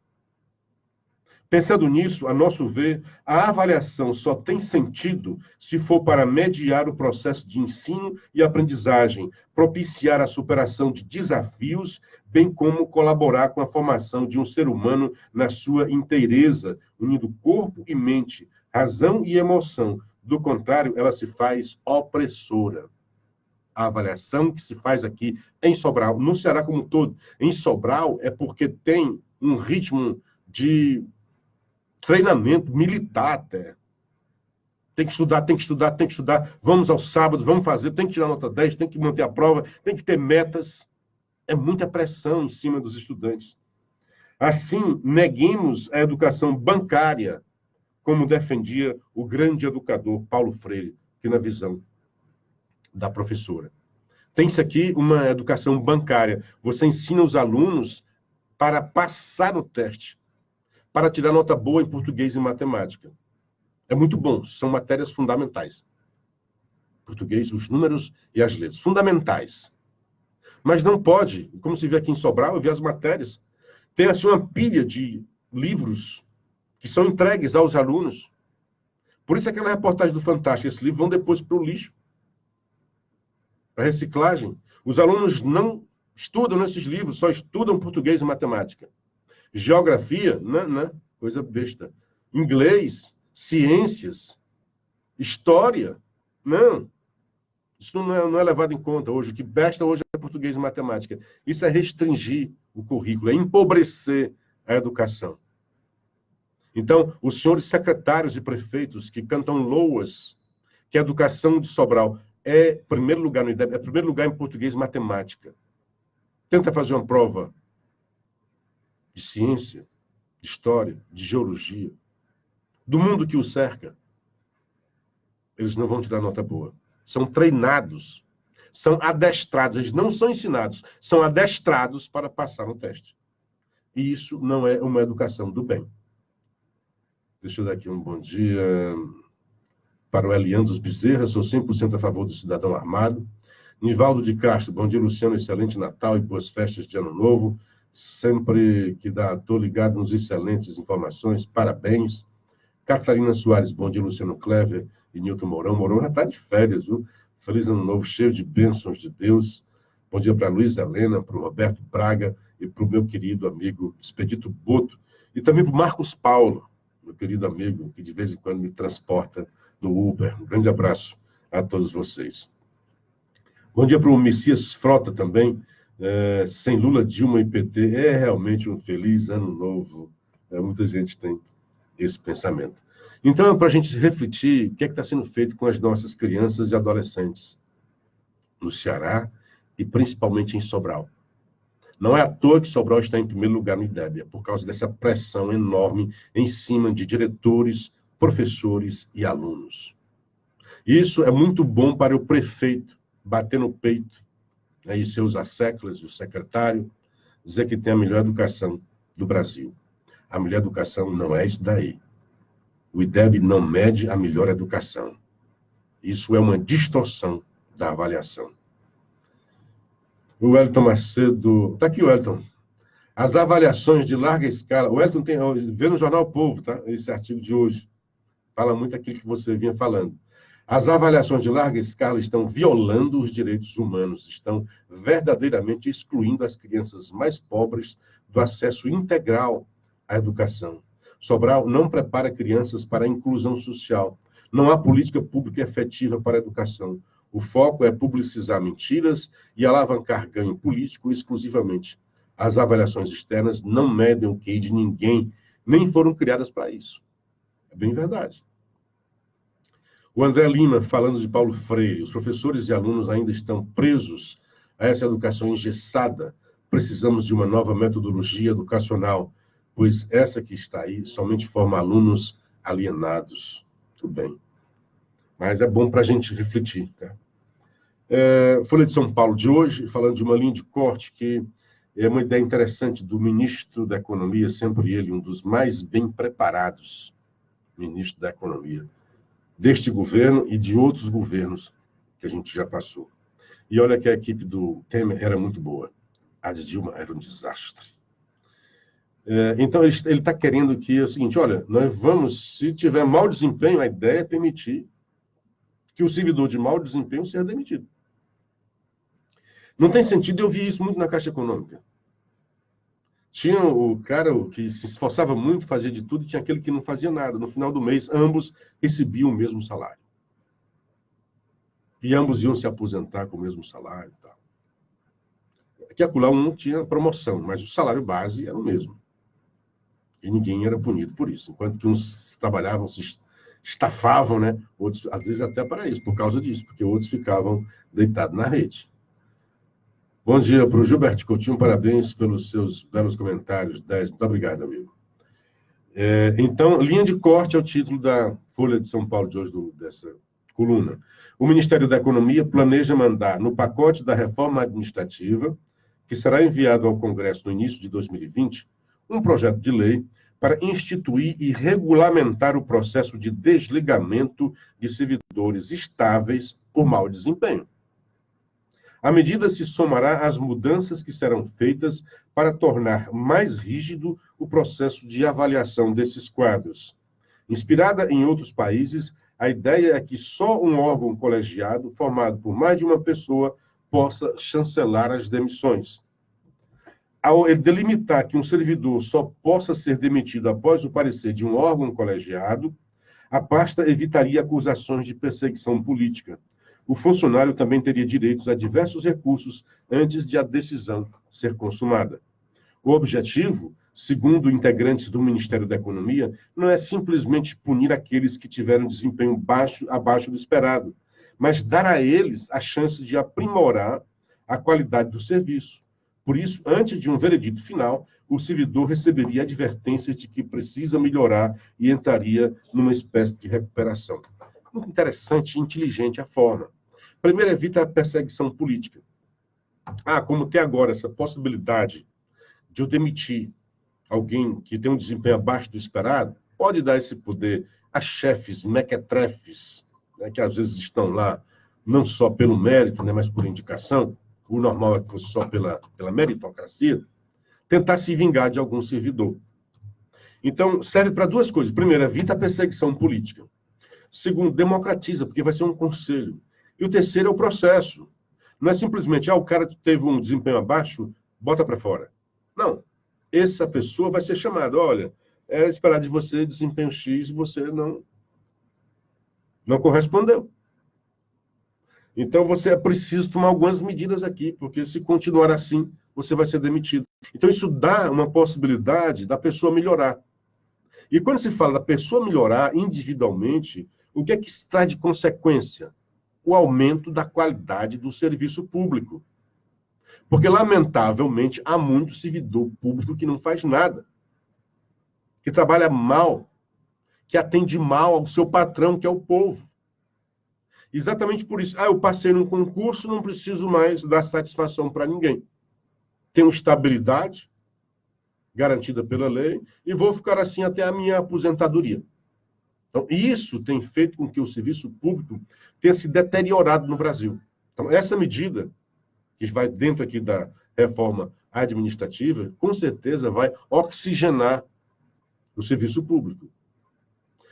Pensando nisso, a nosso ver, a avaliação só tem sentido se for para mediar o processo de ensino e aprendizagem, propiciar a superação de desafios, bem como colaborar com a formação de um ser humano na sua inteireza, unindo corpo e mente, razão e emoção. Do contrário, ela se faz opressora. a avaliação que se faz aqui em Sobral, no Ceará como um todo. Em Sobral é porque tem um ritmo de treinamento militar até. Tem que estudar, tem que estudar, tem que estudar. Vamos aos sábados, vamos fazer, tem que tirar nota 10, tem que manter a prova, tem que ter metas. É muita pressão em cima dos estudantes. Assim, neguemos a educação bancária, como defendia o grande educador Paulo Freire, que na visão da professora. Tem-se aqui uma educação bancária. Você ensina os alunos para passar no teste, para tirar nota boa em português e matemática. É muito bom, são matérias fundamentais. Português, os números e as letras, fundamentais. Mas não pode, como se vê aqui em Sobral, eu vi as matérias, tem assim uma pilha de livros que são entregues aos alunos. Por isso aquela reportagem do Fantástico, esses livros vão depois para o lixo, para reciclagem. Os alunos não estudam nesses livros, só estudam português e matemática. Geografia, não, coisa besta. Inglês, ciências, história, não. Isso não é levado em conta hoje. O que basta hoje é português e matemática. Isso é restringir o currículo, é empobrecer a educação. Então, os senhores secretários e prefeitos que cantam loas que a educação de Sobral é primeiro lugar no IDEB, é primeiro lugar em português e matemática. Tenta fazer uma prova de ciência, de história, de geologia, do mundo que o cerca. Eles não vão te dar nota boa. São treinados, são adestrados, eles não são ensinados, são adestrados para passar no teste. E isso não é uma educação do bem. Deixa eu dar aqui um bom dia para o Eliandros Bezerra, sou 100% a favor do cidadão armado. Nivaldo de Castro, bom dia, Luciano, excelente Natal e boas festas de Ano Novo. Sempre que dá, estou ligado nos excelentes informações, parabéns. Catarina Soares, bom dia, Luciano Clever e Nilton Mourão. Mourão já está de férias, viu? Feliz Ano Novo, cheio de bênçãos de Deus. Bom dia para a Luiz Helena, para o Roberto Braga e para o meu querido amigo Expedito Boto. E também para o Marcos Paulo, meu querido amigo, que de vez em quando me transporta no Uber. Um grande abraço a todos vocês. Bom dia para o Messias Frota também. Sem Lula, Dilma e PT, é realmente um feliz ano novo. Muita gente tem esse pensamento. Então, para a gente refletir, o que é que está sendo feito com as nossas crianças e adolescentes no Ceará e principalmente em Sobral. Não é à toa que Sobral está em primeiro lugar no IDEB, é por causa dessa pressão enorme em cima de diretores, professores e alunos. Isso é muito bom para o prefeito bater no peito, e seus asseclas e o secretário, dizer que tem a melhor educação do Brasil. A melhor educação não é isso daí. O IDEB não mede a melhor educação. Isso é uma distorção da avaliação. O Wellington Macedo... Está aqui o Wellington. As avaliações de larga escala... O Wellington vê no Jornal Povo, tá? Esse artigo de hoje. Fala muito aquilo que você vinha falando. As avaliações de larga escala estão violando os direitos humanos, estão verdadeiramente excluindo as crianças mais pobres do acesso integral à educação. Sobral não prepara crianças para a inclusão social. Não há política pública efetiva para a educação. O foco é publicizar mentiras e alavancar ganho político exclusivamente. As avaliações externas não medem o QI de ninguém, nem foram criadas para isso. É bem verdade. O André Lima, falando de Paulo Freire, os professores e alunos ainda estão presos a essa educação engessada. Precisamos de uma nova metodologia educacional, pois essa que está aí somente forma alunos alienados. Tudo bem. Mas é bom para a gente refletir. Tá? Folha de São Paulo de hoje, falando de uma linha de corte que é uma ideia interessante do ministro da Economia, sempre ele, um dos mais bem preparados ministros da Economia, deste governo e de outros governos que a gente já passou. E olha que a equipe do Temer era muito boa. A de Dilma era um desastre. Então, ele está querendo que é o seguinte, olha, nós vamos, se tiver mau desempenho, a ideia é permitir que o servidor de mau desempenho seja demitido. Não tem sentido, eu vi isso muito na Caixa Econômica. Tinha o cara que se esforçava muito, fazia de tudo, e tinha aquele que não fazia nada. No final do mês, ambos recebiam o mesmo salário. e ambos iam se aposentar com o mesmo salário e tal. Aqui acolá um tinha promoção, mas o salário base era o mesmo. E ninguém era punido por isso. Enquanto que uns trabalhavam, se estafavam, né? Outros, às vezes, até para isso, por causa disso, porque outros ficavam deitados na rede. Bom dia para o Gilberto Coutinho, parabéns pelos seus belos comentários. 10. Muito obrigado, amigo. Então, linha de corte é o título da Folha de São Paulo de hoje, dessa coluna. O Ministério da Economia planeja mandar, no pacote da reforma administrativa, que será enviado ao Congresso no início de 2020, um projeto de lei para instituir e regulamentar o processo de desligamento de servidores estáveis por mau desempenho. A medida se somará às mudanças que serão feitas para tornar mais rígido o processo de avaliação desses quadros. Inspirada em outros países, a ideia é que só um órgão colegiado, formado por mais de uma pessoa, possa chancelar as demissões. Ao delimitar que um servidor só possa ser demitido após o parecer de um órgão colegiado, a pasta evitaria acusações de perseguição política. O funcionário também teria direitos a diversos recursos antes de a decisão ser consumada. O objetivo, segundo integrantes do Ministério da Economia, não é simplesmente punir aqueles que tiveram desempenho abaixo do esperado, mas dar a eles a chance de aprimorar a qualidade do serviço. Por isso, antes de um veredito final, o servidor receberia advertências de que precisa melhorar e entraria numa espécie de recuperação. Muito interessante e inteligente a forma. Primeiro, evita a perseguição política. Como tem agora essa possibilidade de eu demitir alguém que tem um desempenho abaixo do esperado, pode dar esse poder a chefes mequetrefes, né, que às vezes estão lá não só pelo mérito, né, mas por indicação. O normal é que fosse só pela meritocracia, tentar se vingar de algum servidor. Então, serve para duas coisas. Primeiro, evita a perseguição política. Segundo, democratiza, porque vai ser um conselho. E o terceiro é o processo. Não é simplesmente, o cara teve um desempenho abaixo, bota para fora. Não. Essa pessoa vai ser chamada. Olha, era esperado de você desempenho X e você não correspondeu. Então, você é preciso tomar algumas medidas aqui, porque se continuar assim, você vai ser demitido. Então, isso dá uma possibilidade da pessoa melhorar. E quando se fala da pessoa melhorar individualmente, o que é que se traz de consequência? O aumento da qualidade do serviço público. Porque, lamentavelmente, há muito servidor público que não faz nada, que trabalha mal, que atende mal ao seu patrão, que é o povo. Exatamente por isso. Eu passei num concurso, não preciso mais dar satisfação para ninguém. Tenho estabilidade garantida pela lei e vou ficar assim até a minha aposentadoria. Então, isso tem feito com que o serviço público tenha se deteriorado no Brasil. Então, essa medida, que vai dentro aqui da reforma administrativa, com certeza vai oxigenar o serviço público.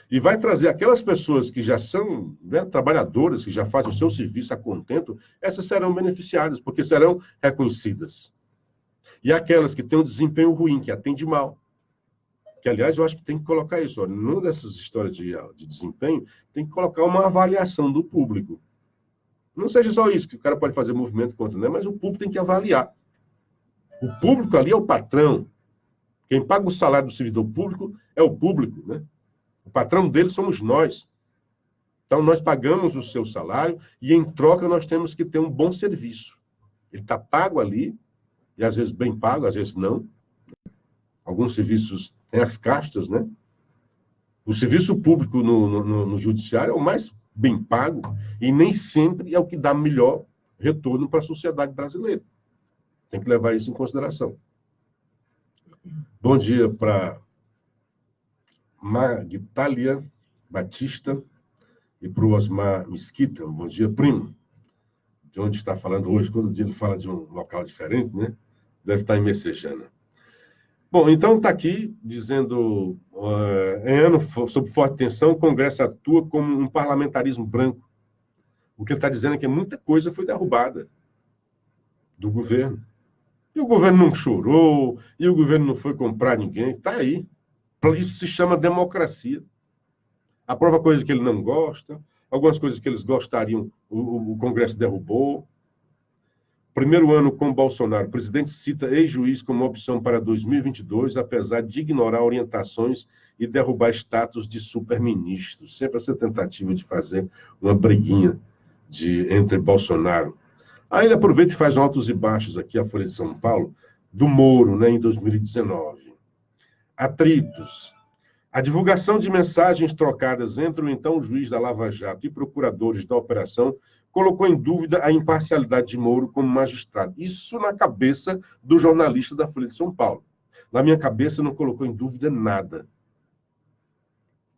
E vai trazer aquelas pessoas que já são, né, trabalhadoras, que já fazem o seu serviço a contento, essas serão beneficiadas, porque serão reconhecidas. E aquelas que têm um desempenho ruim, que atendem mal. Que, aliás, eu acho que tem que colocar isso. Numa dessas histórias de desempenho, tem que colocar uma avaliação do público. Não seja só isso, que o cara pode fazer movimento contra, né? Mas o público tem que avaliar. O público ali é o patrão. Quem paga o salário do servidor público é o público, né? O patrão dele somos nós. Então, nós pagamos o seu salário e, em troca, nós temos que ter um bom serviço. Ele está pago ali, e às vezes bem pago, às vezes não. Alguns serviços têm as castas, né? O serviço público no judiciário é o mais bem pago e nem sempre é o que dá melhor retorno para a sociedade brasileira. Tem que levar isso em consideração. Bom dia para Magdália Batista e para o Osmar Mesquita. Bom dia, primo. De onde está falando hoje? Quando ele fala de um local diferente, né? Deve estar em Messejana. Bom, então está aqui dizendo, em ano sob forte tensão, o Congresso atua como um parlamentarismo branco. O que ele está dizendo é que muita coisa foi derrubada do governo. E o governo não chorou, e o governo não foi comprar ninguém. Está aí. Isso se chama democracia. Aprova coisa que ele não gosta, algumas coisas que eles gostariam, o Congresso derrubou. Primeiro ano com Bolsonaro, o presidente cita ex-juiz como opção para 2022, apesar de ignorar orientações e derrubar status de superministro. Sempre essa tentativa de fazer uma briguinha entre Bolsonaro. Aí ele aproveita e faz altos e baixos aqui, a Folha de São Paulo, do Moro, né, em 2019. Atritos. A divulgação de mensagens trocadas entre o então juiz da Lava Jato e procuradores da operação colocou em dúvida a imparcialidade de Moro como magistrado. Isso na cabeça do jornalista da Folha de São Paulo. Na minha cabeça não colocou em dúvida nada.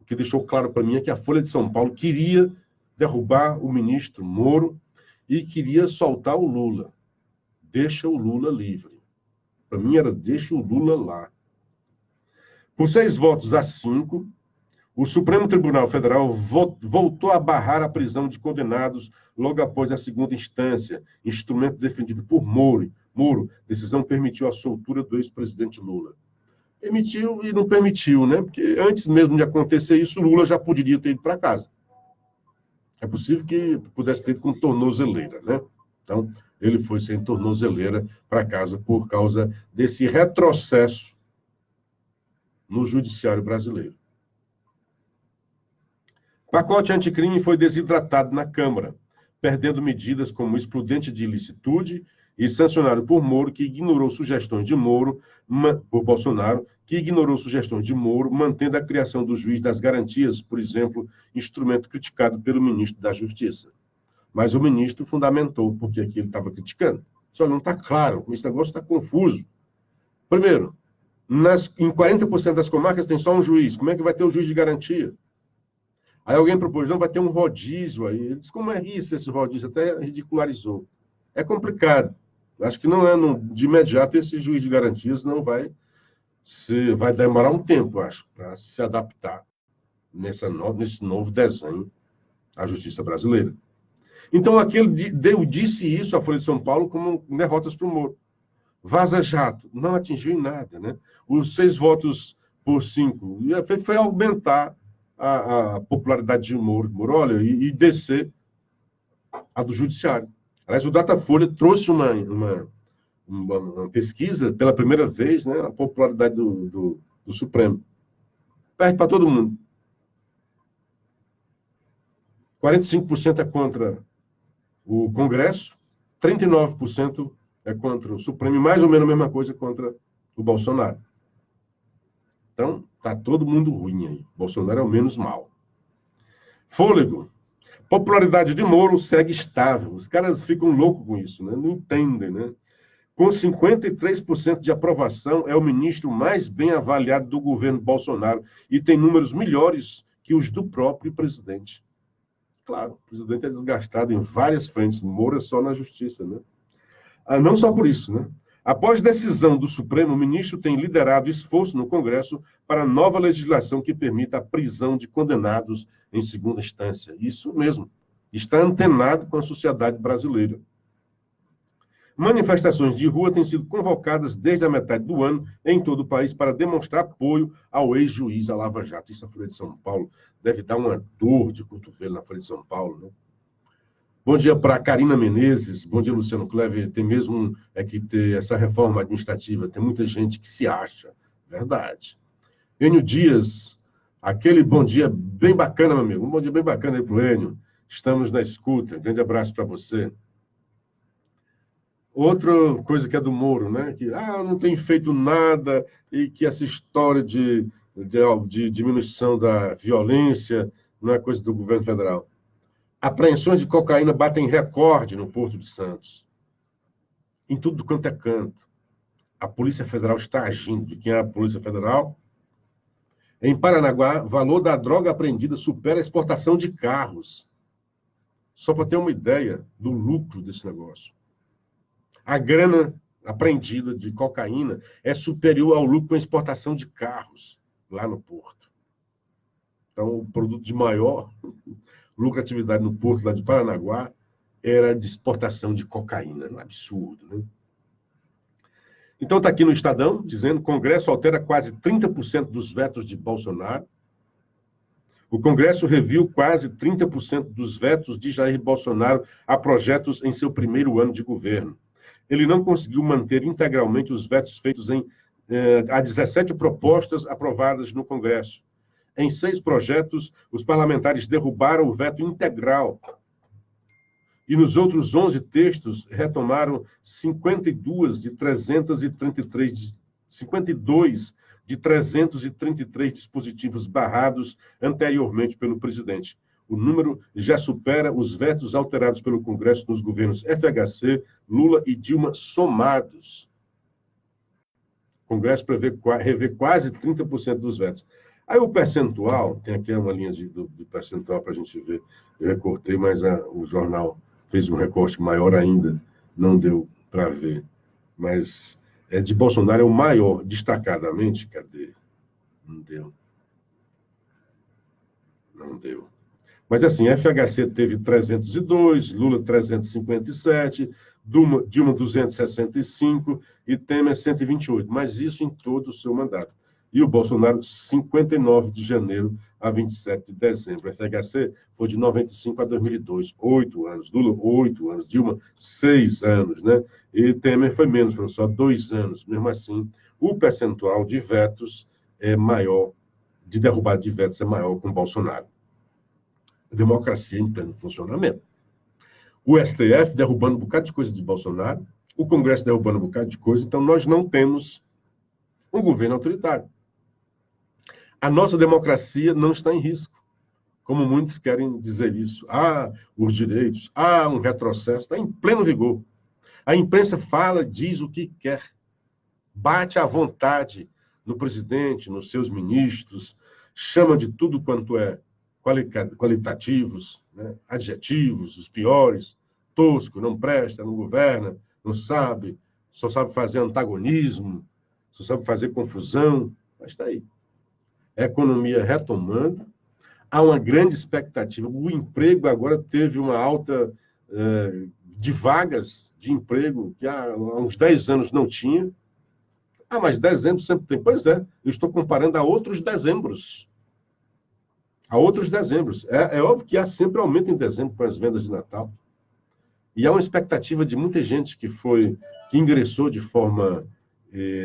O que deixou claro para mim é que a Folha de São Paulo queria derrubar o ministro Moro e queria soltar o Lula. Deixa o Lula livre. Para mim era deixa o Lula lá. Por 6 votos a 5, o Supremo Tribunal Federal voltou a barrar a prisão de condenados logo após a segunda instância, instrumento defendido por Moro. Decisão permitiu a soltura do ex-presidente Lula. Permitiu e não permitiu, né? Porque antes mesmo de acontecer isso, Lula já poderia ter ido para casa. É possível que pudesse ter ido com tornozeleira, né? Então, ele foi sem tornozeleira para casa por causa desse retrocesso no judiciário brasileiro. Pacote anticrime foi desidratado na Câmara, perdendo medidas como excludente de ilicitude e sancionado por Moro, que ignorou sugestões de Moro, por Bolsonaro, que ignorou sugestões de Moro, mantendo a criação do juiz das garantias, por exemplo, instrumento criticado pelo ministro da Justiça. Mas o ministro fundamentou porque aqui ele estava criticando. Só não está claro, esse negócio está confuso. Primeiro, em 40% das comarcas tem só um juiz. Como é que vai ter o juiz de garantia? Aí alguém propôs, não, vai ter um rodízio aí. Ele disse, como é isso, esse rodízio? Até ridicularizou. É complicado. Acho que não é de imediato esse juiz de garantias não vai demorar um tempo, acho, para se adaptar nesse novo desenho à justiça brasileira. Então, disse isso à Folha de São Paulo como derrotas para o Moro. Vaza Jato não atingiu em nada, né? Os 6 votos a 5 foi aumentar a popularidade de Moro, olha, e descer a do judiciário. Aliás, o Datafolha trouxe uma pesquisa, pela primeira vez, né, a popularidade do Supremo. Perde para todo mundo. 45% é contra o Congresso, 39% é contra o Supremo, e mais ou menos a mesma coisa contra o Bolsonaro. Então, está todo mundo ruim aí. Bolsonaro é o menos mal. Fôlego. Popularidade de Moro segue estável. Os caras ficam loucos com isso, né? Não entendem, né? Com 53% de aprovação, é o ministro mais bem avaliado do governo Bolsonaro e tem números melhores que os do próprio presidente. Claro, o presidente é desgastado em várias frentes. Moro é só na justiça, né? Não só por isso, né? Após decisão do Supremo, o ministro tem liderado esforço no Congresso para nova legislação que permita a prisão de condenados em segunda instância. Isso mesmo, está antenado com a sociedade brasileira. Manifestações de rua têm sido convocadas desde a metade do ano em todo o país para demonstrar apoio ao ex-juiz da Lava Jato. Isso a Folha de São Paulo deve dar uma dor de cotovelo na Folha de São Paulo, né? Bom dia para Karina Menezes, bom dia Luciano Clever. Tem mesmo que ter essa reforma administrativa, tem muita gente que se acha, verdade. Enio Dias, aquele bom dia bem bacana, meu amigo, um bom dia bem bacana aí para o Enio. Estamos na escuta, grande abraço para você. Outra coisa que é do Moro, né? Que não tem feito nada e que essa história de diminuição da violência não é coisa do governo federal. Apreensões de cocaína batem recorde no Porto de Santos. Em tudo quanto é canto. A Polícia Federal está agindo. De quem é a Polícia Federal? Em Paranaguá, valor da droga apreendida supera a exportação de carros. Só para ter uma ideia do lucro desse negócio. A grana apreendida de cocaína é superior ao lucro com a exportação de carros lá no Porto. Então, o produto de maior lucratividade no Porto lá de Paranaguá era de exportação de cocaína. Um absurdo, né? Então, está aqui no Estadão, dizendo que o Congresso altera quase 30% dos vetos de Bolsonaro. O Congresso reviu quase 30% dos vetos de Jair Bolsonaro a projetos em seu primeiro ano de governo. Ele não conseguiu manter integralmente os vetos feitos a 17 propostas aprovadas no Congresso. Em 6 projetos, os parlamentares derrubaram o veto integral. E nos outros 11 textos, retomaram 52 de 333 dispositivos barrados anteriormente pelo presidente. O número já supera os vetos alterados pelo Congresso nos governos FHC, Lula e Dilma somados. O Congresso prevê rever quase 30% dos vetos. Aí o percentual, tem aqui uma linha do percentual para a gente ver. Eu recortei, mas o jornal fez um recorte maior ainda, não deu para ver. Mas de Bolsonaro é o maior, destacadamente. Cadê? Não deu. Não deu. Mas assim, FHC teve 302, Lula 357, Dilma 265 e Temer 128. Mas isso em todo o seu mandato. E o Bolsonaro, 59 de janeiro a 27 de dezembro. O FHC foi de 95 a 2002, 8 anos. Lula, 8 anos. Dilma, 6 anos, né? E Temer foi menos, foram só 2 anos. Mesmo assim, o percentual de vetos é maior, de derrubada de vetos é maior com Bolsonaro. A democracia em pleno funcionamento. O STF derrubando um bocado de coisa de Bolsonaro, o Congresso derrubando um bocado de coisa, então nós não temos um governo autoritário. A nossa democracia não está em risco, como muitos querem dizer isso. Os direitos, um retrocesso, está em pleno vigor. A imprensa fala, diz o que quer, bate à vontade no presidente, nos seus ministros, chama de tudo quanto é qualitativos, né? Adjetivos, os piores, tosco, não presta, não governa, não sabe, só sabe fazer antagonismo, só sabe fazer confusão, mas está aí. A economia retomando, há uma grande expectativa. O emprego agora teve uma alta de vagas de emprego que há uns 10 anos não tinha. Mas dezembro sempre tem. Pois é, eu estou comparando a outros dezembros. A outros dezembros. É óbvio que há sempre aumento em dezembro com as vendas de Natal. E há uma expectativa de muita gente que ingressou de forma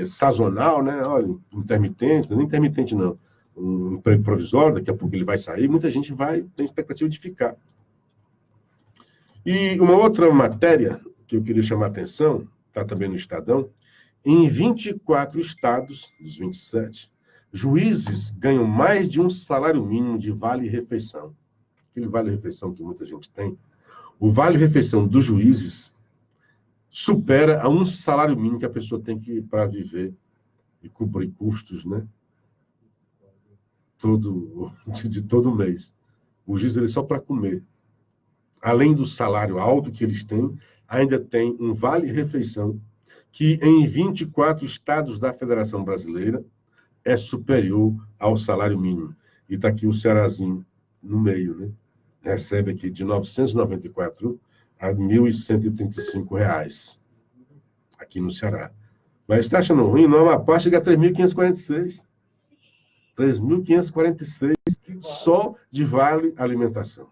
sazonal, né? Olha, intermitente, não intermitente não. Um emprego provisório, daqui a pouco ele vai sair, muita gente tem expectativa de ficar. E uma outra matéria que eu queria chamar a atenção, está também no Estadão, em 24 estados, dos 27, juízes ganham mais de um salário mínimo de vale-refeição. Aquele vale-refeição que muita gente tem. O vale-refeição dos juízes supera a um salário mínimo que a pessoa tem para viver e cobrir custos, né? De todo mês. O juiz ele só para comer. Além do salário alto que eles têm, ainda tem um vale-refeição que em 24 estados da Federação Brasileira é superior ao salário mínimo. E está aqui o Cearazinho no meio, né? Recebe aqui de R$ 994 a R$ 1.135 reais, aqui no Ceará. Mas está achando ruim? No Amapá chega a 3.546. 3.546 só de vale alimentação.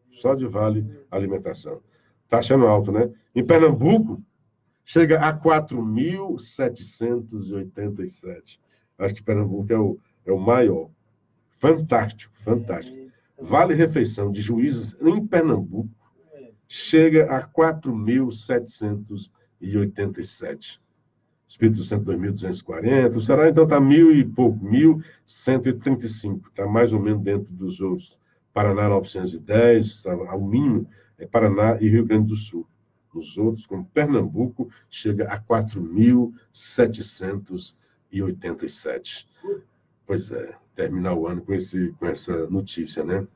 Só de vale alimentação. Está achando alto, né? Em Pernambuco, chega a 4.787. Acho que Pernambuco é o maior. Fantástico, fantástico. Vale-refeição de juízes em Pernambuco chega a 4.787. Espírito Santo, 2.240. O Ceará, então, está 1.000 e pouco, 1.135. Está mais ou menos dentro dos outros. Paraná, 910. Ao mínimo, é Paraná e Rio Grande do Sul. Os outros, como Pernambuco, chega a 4.787. Pois é, terminar o ano com essa notícia, né?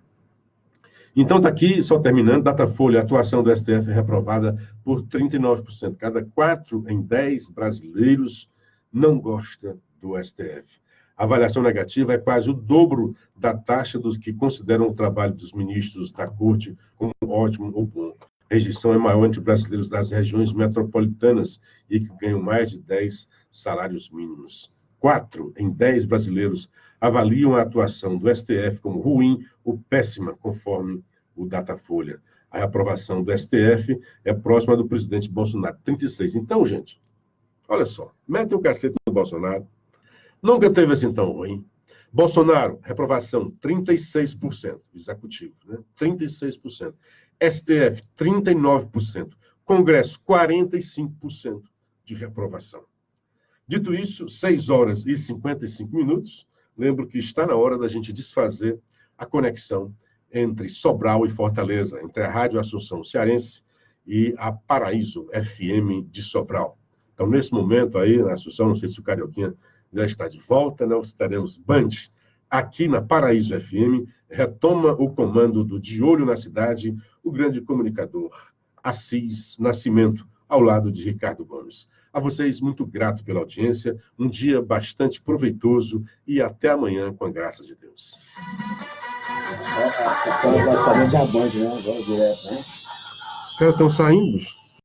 Então, está aqui, só terminando, Datafolha, a atuação do STF é reprovada por 39%. Cada 4 em 10 brasileiros não gosta do STF. A avaliação negativa é quase o dobro da taxa dos que consideram o trabalho dos ministros da Corte como ótimo ou bom. A rejeição é maior entre brasileiros das regiões metropolitanas e que ganham mais de 10 salários mínimos. 4 em 10 brasileiros avaliam a atuação do STF como ruim ou péssima, conforme o Datafolha. A aprovação do STF é próxima do presidente Bolsonaro, 36. Então, gente, olha só, mete o cacete no Bolsonaro. Nunca teve assim tão ruim. Bolsonaro, reprovação, 36%, executivo, né? 36%. STF, 39%. Congresso, 45% de reprovação. Dito isso, 6 horas e 55 minutos. Lembro que está na hora da gente desfazer a conexão entre Sobral e Fortaleza, entre a Rádio Assunção Cearense e a Paraíso FM de Sobral. Então, nesse momento aí, na Assunção, não sei se o Carioquinha já está de volta, nós estaremos Band, aqui na Paraíso FM, retoma o comando do De Olho na Cidade, o grande comunicador Assis Nascimento, ao lado de Ricardo Gomes. A vocês, muito grato pela audiência, um dia bastante proveitoso e até amanhã, com a graça de Deus. A sessão é basicamente a Band, né? Agora direto, né? Os caras estão saindo.